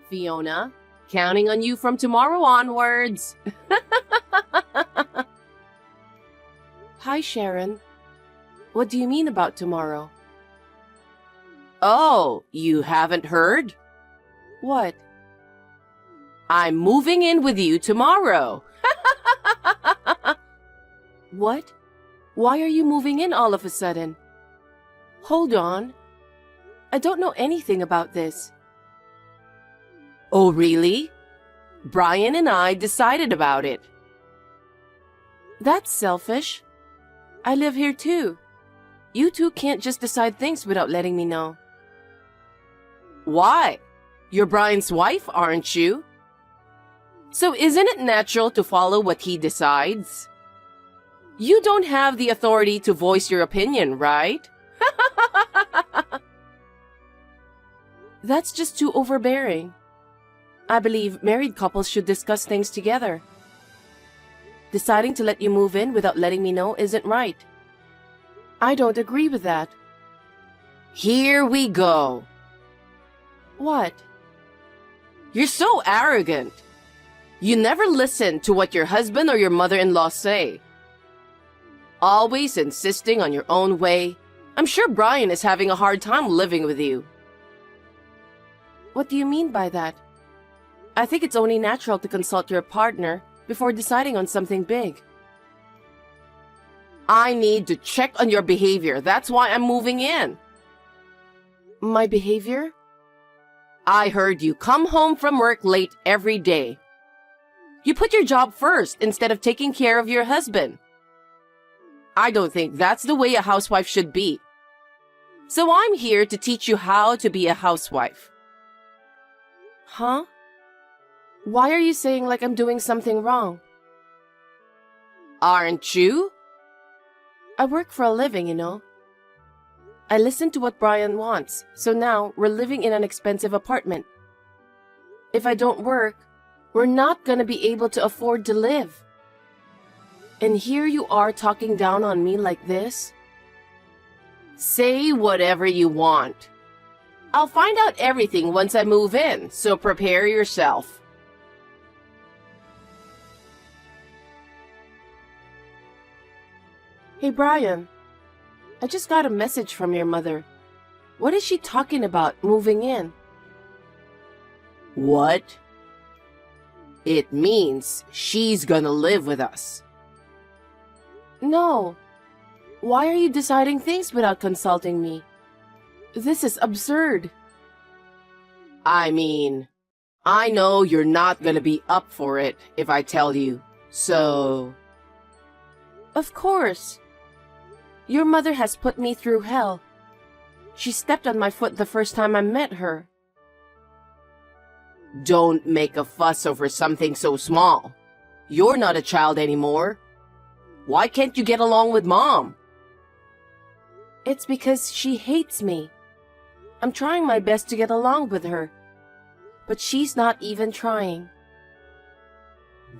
Fiona. Counting on you from tomorrow onwards. Hi, Sharon. What do you mean about tomorrow? Oh, you haven't heard? What? I'm moving in with you tomorrow. What? Why are you moving in all of a sudden? Hold on. I don't know anything about this. Oh, really? Brian and I decided about it. That's selfish. I live here too. You two can't just decide things without letting me know. Why? You're Brian's wife, aren't you? So isn't it natural to follow what he decides? You don't have the authority to voice your opinion, right? That's just too overbearing. I believe married couples should discuss things together. Deciding to let you move in without letting me know isn't right. I don't agree with that. Here we go. What? You're so arrogant. You never listen to what your husband or your mother-in-law say. Always insisting on your own way. I'm sure Brian is having a hard time living with you. What do you mean by that? I think it's only natural to consult your partner before deciding on something big. I need to check on your behavior. That's why I'm moving in. My behavior? I heard you come home from work late every day. You put your job first instead of taking care of your husband. I don't think that's the way a housewife should be. So I'm here to teach you how to be a housewife. Huh? Why are you saying like I'm doing something wrong? Aren't you? I work for a living, you know. I listen to what Brian wants, so now we're living in an expensive apartment. If I don't work, we're not gonna be able to afford to live. And here you are talking down on me like this? Say whatever you want. I'll find out everything once I move in, so prepare yourself. Hey, Brian. I just got a message from your mother. What is she talking about moving in? What? It means she's gonna live with us. No. Why are you deciding things without consulting me? This is absurd. I mean, I know you're not gonna be up for it if I tell you, so... Of course. Your mother has put me through hell. She stepped on my foot the first time I met her. Don't make a fuss over something so small. You're not a child anymore. Why can't you get along with Mom? It's because she hates me. I'm trying my best to get along with her, but she's not even trying.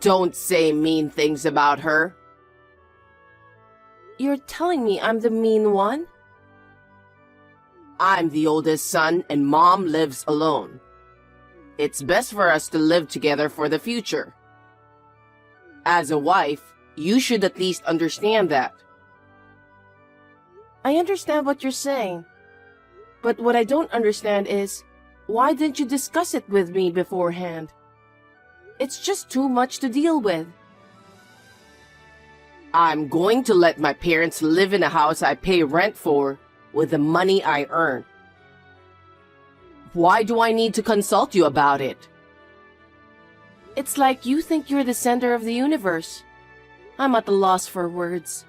Don't say mean things about her. You're telling me I'm the mean one? I'm the oldest son and Mom lives alone. It's best for us to live together for the future. As a wife, you should at least understand that. I understand what you're saying. But what I don't understand is, why didn't you discuss it with me beforehand? It's just too much to deal with. I'm going to let my parents live in a house I pay rent for with the money I earn. Why do I need to consult you about it? It's like you think you're the center of the universe. I'm at a loss for words.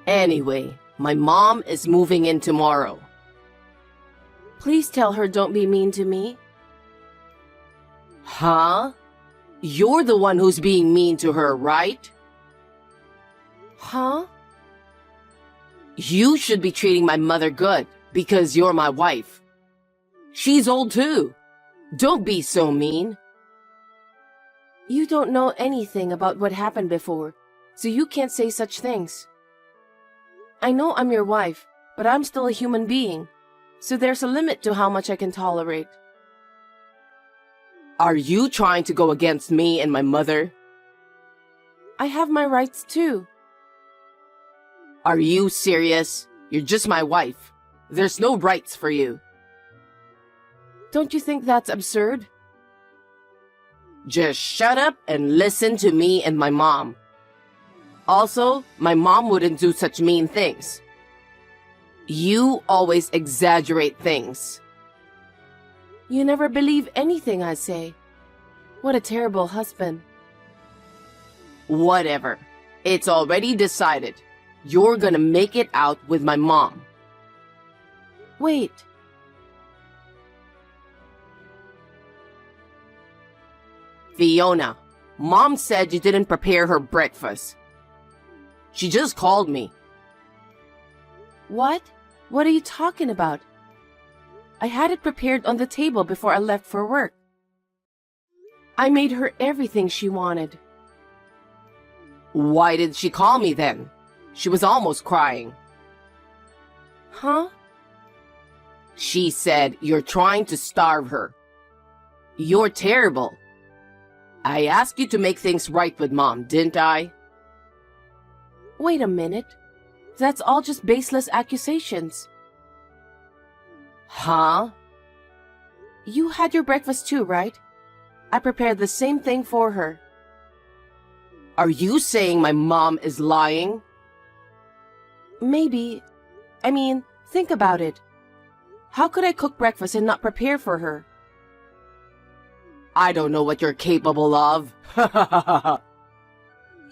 Anyway, my mom is moving in tomorrow. Please tell her don't be mean to me. Huh? You're the one who's being mean to her, right? Huh? You should be treating my mother good because you're my wife. She's old too. Don't be so mean. You don't know anything about what happened before, so you can't say such things. I know I'm your wife, but I'm still a human being, so there's a limit to how much I can tolerate. Are you trying to go against me and my mother? I have my rights too. Are you serious? You're just my wife. There's no rights for you. Don't you think that's absurd? Just shut up and listen to me and my mom. Also, my mom wouldn't do such mean things. You always exaggerate things. You never believe anything I say. What a terrible husband. Whatever. It's already decided. You're gonna make it out with my mom. Wait. Fiona, Mom said you didn't prepare her breakfast. She just called me. What? What are you talking about? I had it prepared on the table before I left for work. I made her everything she wanted. Why did she call me then? She was almost crying. Huh? She said you're trying to starve her. You're terrible. I asked you to make things right with Mom, didn't I? Wait a minute. That's all just baseless accusations. Huh? You had your breakfast too, right? I prepared the same thing for her. Are you saying my mom is lying? Maybe. I mean, think about it. How could I cook breakfast and not prepare for her? I don't know what you're capable of.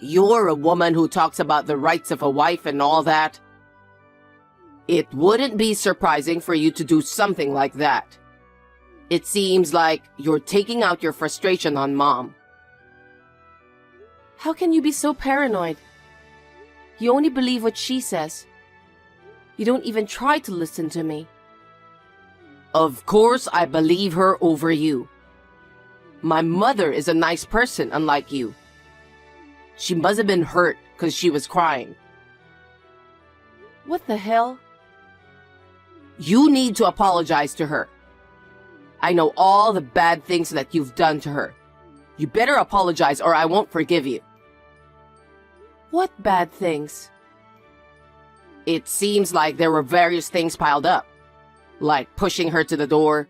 You're a woman who talks about the rights of a wife and all that. It wouldn't be surprising for you to do something like that. It seems like you're taking out your frustration on Mom. How can you be so paranoid? You only believe what she says. You don't even try to listen to me. Of course I believe her over you. My mother is a nice person, unlike you. She must have been hurt because she was crying. What the hell? You need to apologize to her. I know all the bad things that you've done to her. You better apologize or I won't forgive you. What bad things? It seems like there were various things piled up, like pushing her to the door,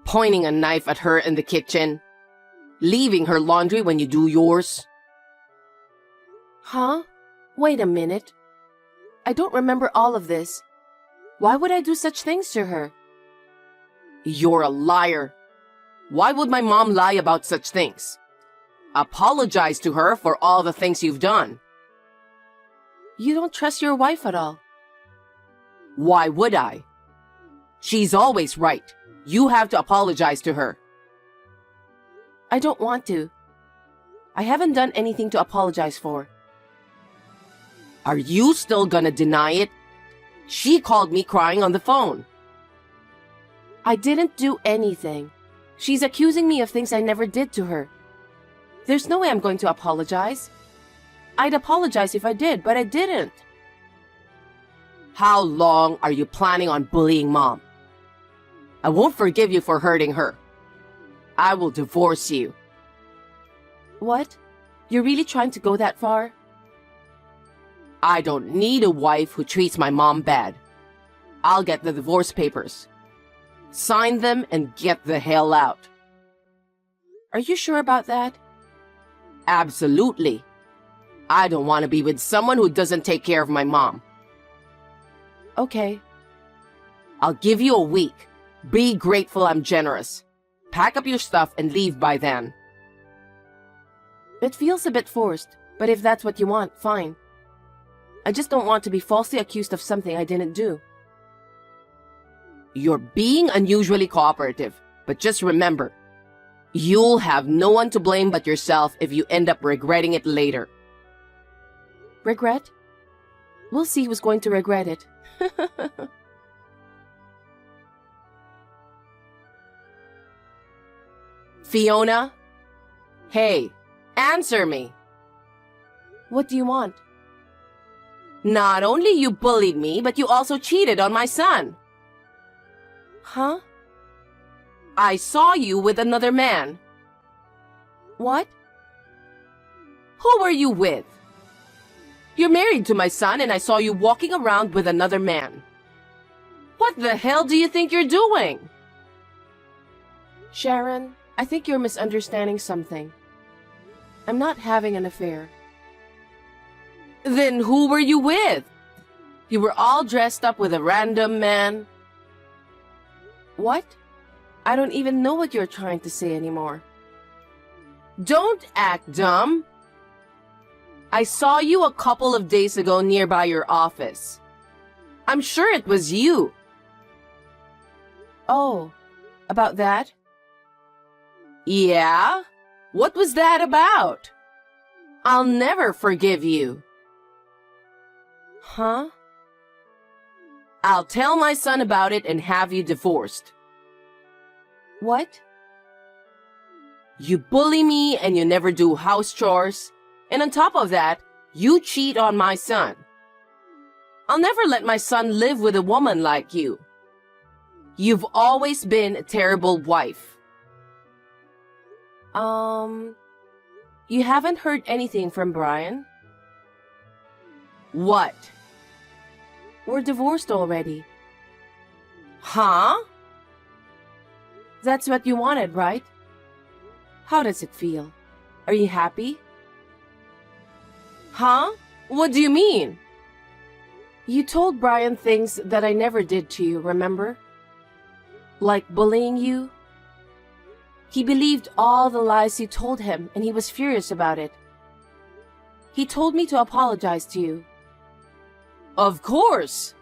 pointing a knife at her in the kitchen, leaving her laundry when you do yours. Huh? Wait a minute. I don't remember all of this. Why would I do such things to her? You're a liar. Why would my mom lie about such things? Apologize to her for all the things you've done. You don't trust your wife at all. Why would I? She's always right. You have to apologize to her. I don't want to. I haven't done anything to apologize for. Are you still gonna deny it? She called me crying on the phone. I didn't do anything. She's accusing me of things I never did to her. There's no way I'm going to apologize. I'd apologize if I did, but I didn't. How long are you planning on bullying Mom? I won't forgive you for hurting her. I will divorce you. What? You're really trying to go that far? I don't need a wife who treats my mom bad. I'll get the divorce papers. Sign them and get the hell out. Are you sure about that? Absolutely. I don't want to be with someone who doesn't take care of my mom. Okay. I'll give you a week. Be grateful I'm generous. Pack up your stuff and leave by then. It feels a bit forced, but if that's what you want, fine. I just don't want to be falsely accused of something I didn't do. You're being unusually cooperative, but just remember, you'll have no one to blame but yourself if you end up regretting it later. Regret? We'll see who's going to regret it. Fiona? Hey, answer me. What do you want? Not only you bullied me, but you also cheated on my son. Huh? I saw you with another man. What? Who were you with? You're married to my son and I saw you walking around with another man. What the hell do you think you're doing? Sharon, I think you're misunderstanding something. I'm not having an affair. Then who were you with? You were all dressed up with a random man. What? I don't even know what you're trying to say anymore. Don't act dumb. I saw you a couple of days ago nearby your office. I'm sure it was you. Oh, about that? Yeah? What was that about? I'll never forgive you. Huh? I'll tell my son about it and have you divorced. What? You bully me and you never do house chores. And on top of that, you cheat on my son. I'll never let my son live with a woman like you. You've always been a terrible wife. You haven't heard anything from Brian? What? We're divorced already. Huh? That's what you wanted, right? How does it feel? Are you happy? Huh? What do you mean? You told Brian things that I never did to you, remember? Like bullying you? He believed all the lies you told him, and he was furious about it. He told me to apologize to you. Of course!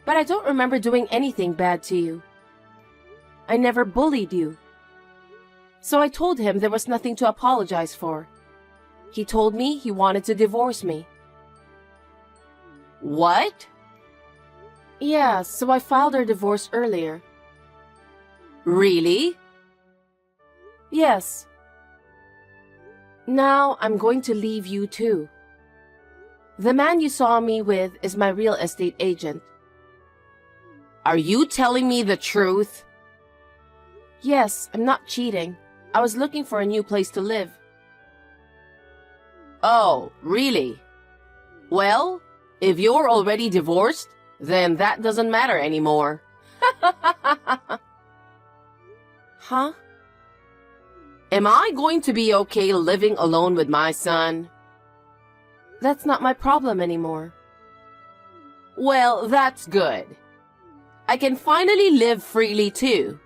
But I don't remember doing anything bad to you. I never bullied you. So I told him there was nothing to apologize for. He told me he wanted to divorce me. What? Yeah, so I filed our divorce earlier. Really? Yes. Now I'm going to leave you too. The man you saw me with is my real estate agent. Are you telling me the truth? Yes, I'm not cheating. I was looking for a new place to live. Oh, really? Well, if you're already divorced, then that doesn't matter anymore. Huh? Am I going to be okay living alone with my son? That's not my problem anymore. Well, that's good. I can finally live freely too.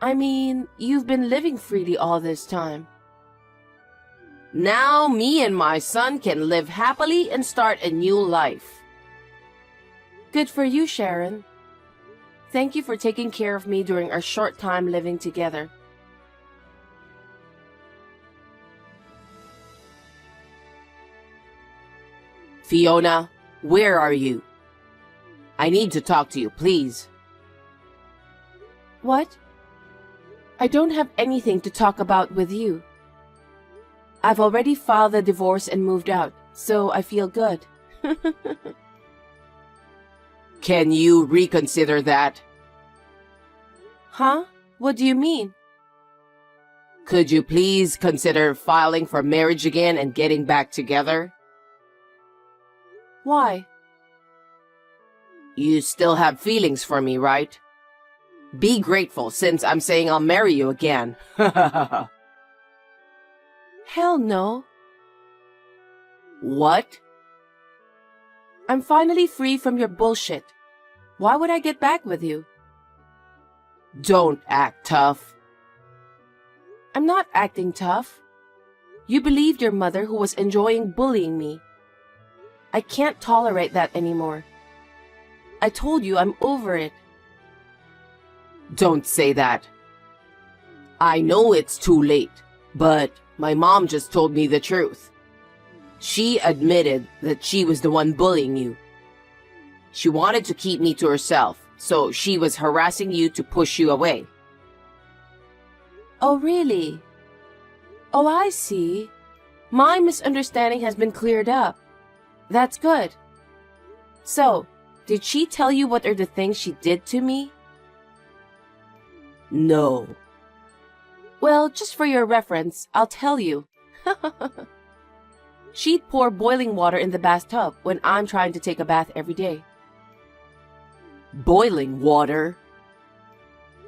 I mean, you've been living freely all this time. Now me and my son can live happily and start a new life. Good for you, Sharon. Thank you for taking care of me during our short time living together. Fiona, where are you? I need to talk to you, please. What? I don't have anything to talk about with you. I've already filed the divorce and moved out, so I feel good. Can you reconsider that? Huh? What do you mean? Could you please consider filing for marriage again and getting back together? Why? You still have feelings for me, right? Be grateful since I'm saying I'll marry you again. Hell no. What? I'm finally free from your bullshit. Why would I get back with you? Don't act tough. I'm not acting tough. You believed your mother who was enjoying bullying me. I can't tolerate that anymore. I told you I'm over it. Don't say that. I know it's too late, but my mom just told me the truth. She admitted that she was the one bullying you. She wanted to keep me to herself, so she was harassing you to push you away. Oh, really? Oh, I see. My misunderstanding has been cleared up. That's good. So, did she tell you what are the things she did to me? No. Well, just for your reference, I'll tell you. She'd pour boiling water in the bathtub when I'm trying to take a bath every day. Boiling water?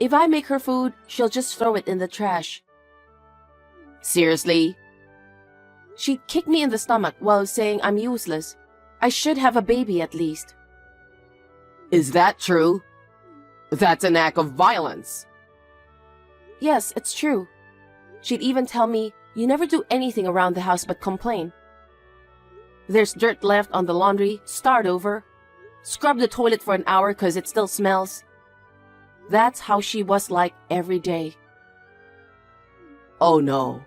If I make her food, she'll just throw it in the trash. Seriously? She'd kick me in the stomach while saying I'm useless. I should have a baby at least. Is that true? That's an act of violence. Yes, it's true. She'd even tell me, you never do anything around the house but complain. There's dirt left on the laundry, start over. Scrub the toilet for an hour because it still smells. That's how she was like every day. Oh no.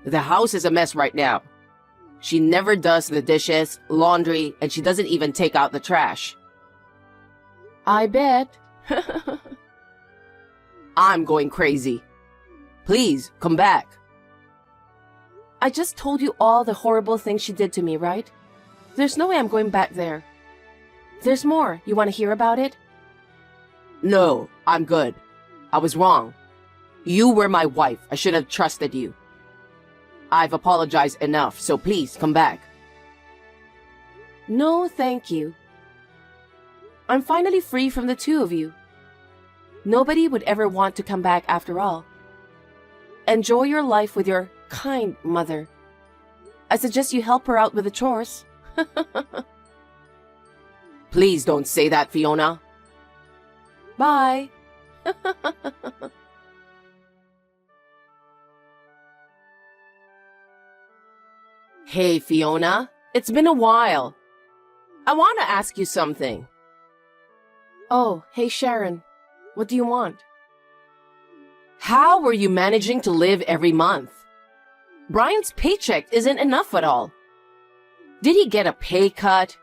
The house is a mess right now. She never does the dishes, laundry, and she doesn't even take out the trash. I bet. I'm going crazy. Please, come back. I just told you all the horrible things she did to me, right? There's no way I'm going back there. There's more. You want to hear about it? No, I'm good. I was wrong. You were my wife. I should have trusted you. I've apologized enough, so please come back. No, thank you. I'm finally free from the two of you. Nobody would ever want to come back after all. Enjoy your life with your kind mother. I suggest you help her out with the chores. Please don't say that, Fiona. Bye. Hey, Fiona. It's been a while. I want to ask you something. Oh, hey Sharon. What do you want? How were you managing to live every month? Brian's paycheck isn't enough at all. Did he get a pay cut?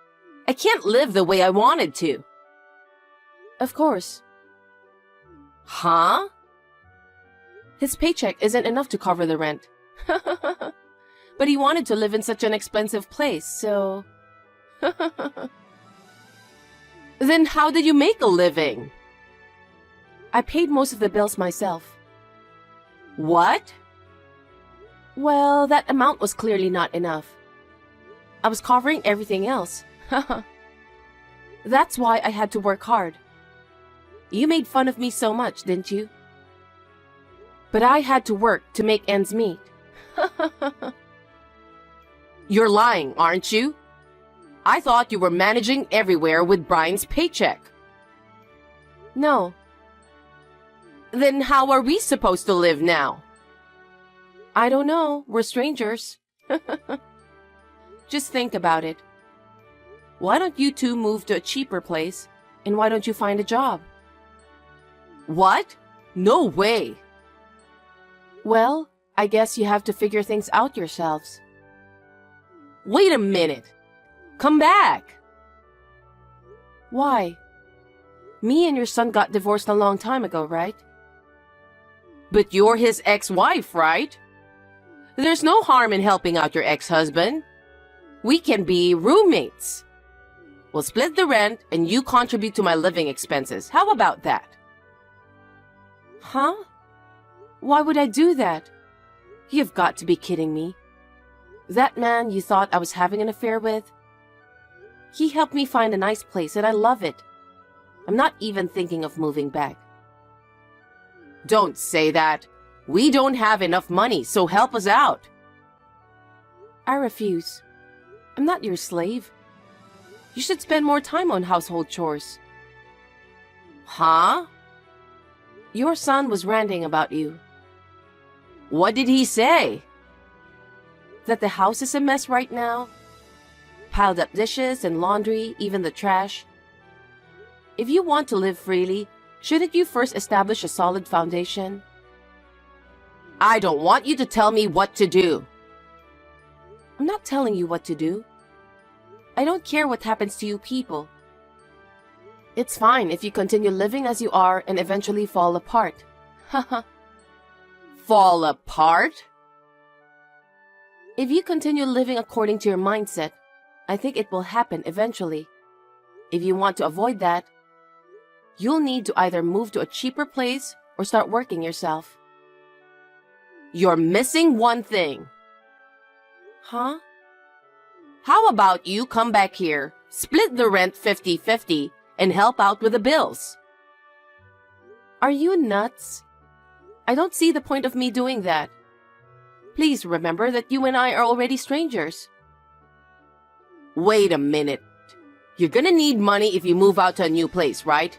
I can't live the way I wanted to. Of course. Huh? His paycheck isn't enough to cover the rent. But he wanted to live in such an expensive place, so... Then how did you make a living? I paid most of the bills myself. What? Well, that amount was clearly not enough. I was covering everything else. That's why I had to work hard. You made fun of me so much, didn't you? But I had to work to make ends meet. You're lying, aren't you? I thought you were managing everywhere with Brian's paycheck. No. Then how are we supposed to live now? I don't know. We're strangers. Just think about it. Why don't you two move to a cheaper place, and why don't you find a job? What? No way. Well, I guess you have to figure things out yourselves. Wait a minute. Come back. Why? Me and your son got divorced a long time ago, right? But you're his ex-wife, right? There's no harm in helping out your ex-husband. We can be roommates. We'll split the rent and you contribute to my living expenses. How about that? Huh? Why would I do that? You've got to be kidding me. That man you thought I was having an affair with? He helped me find a nice place and I love it. I'm not even thinking of moving back. Don't say that. We don't have enough money, so help us out. I refuse. I'm not your slave. You should spend more time on household chores. Huh? Your son was ranting about you. What did he say? That the house is a mess right now. Piled up dishes and laundry, even the trash. If you want to live freely, shouldn't you first establish a solid foundation? I don't want you to tell me what to do. I'm not telling you what to do. I don't care what happens to you people. It's fine if you continue living as you are and eventually fall apart. Haha. Fall apart? If you continue living according to your mindset, I think it will happen eventually. If you want to avoid that, you'll need to either move to a cheaper place or start working yourself. You're missing one thing. Huh? How about you come back here, split the rent 50-50, and help out with the bills? Are you nuts? I don't see the point of me doing that. Please remember that you and I are already strangers. Wait a minute. You're gonna need money if you move out to a new place, right?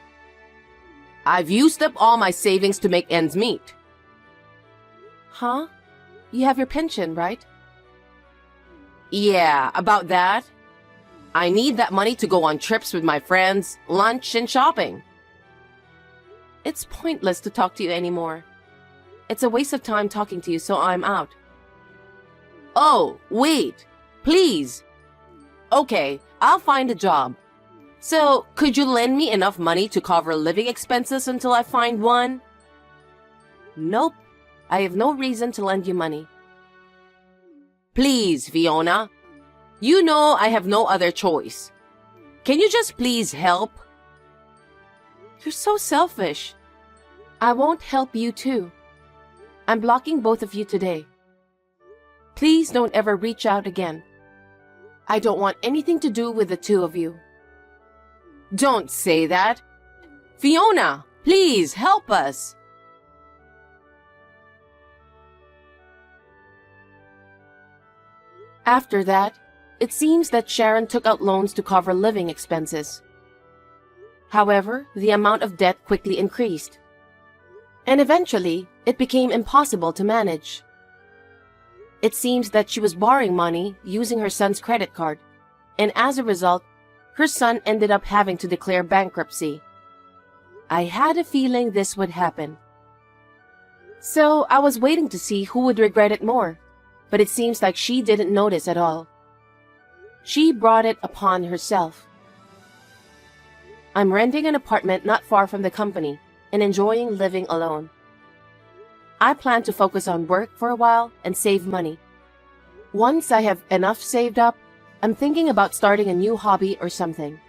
I've used up all my savings to make ends meet. Huh? You have your pension, right? Yeah, about that. I need that money to go on trips with my friends, lunch, and shopping. It's pointless to talk to you anymore. It's a waste of time talking to you, so I'm out. Oh, wait. Please. Okay, I'll find a job. So, could you lend me enough money to cover living expenses until I find one? Nope. I have no reason to lend you money. Please, Fiona. You know I have no other choice. Can you just please help? You're so selfish. I won't help you too. I'm blocking both of you today. Please don't ever reach out again. I don't want anything to do with the two of you. Don't say that. Fiona, please help us. After that, it seems that Sharon took out loans to cover living expenses. However, the amount of debt quickly increased, and eventually, it became impossible to manage. It seems that she was borrowing money using her son's credit card, and as a result, her son ended up having to declare bankruptcy. I had a feeling this would happen. So I was waiting to see who would regret it more, but it seems like she didn't notice at all. She brought it upon herself. I'm renting an apartment not far from the company and enjoying living alone. I plan to focus on work for a while and save money. Once I have enough saved up, I'm thinking about starting a new hobby or something.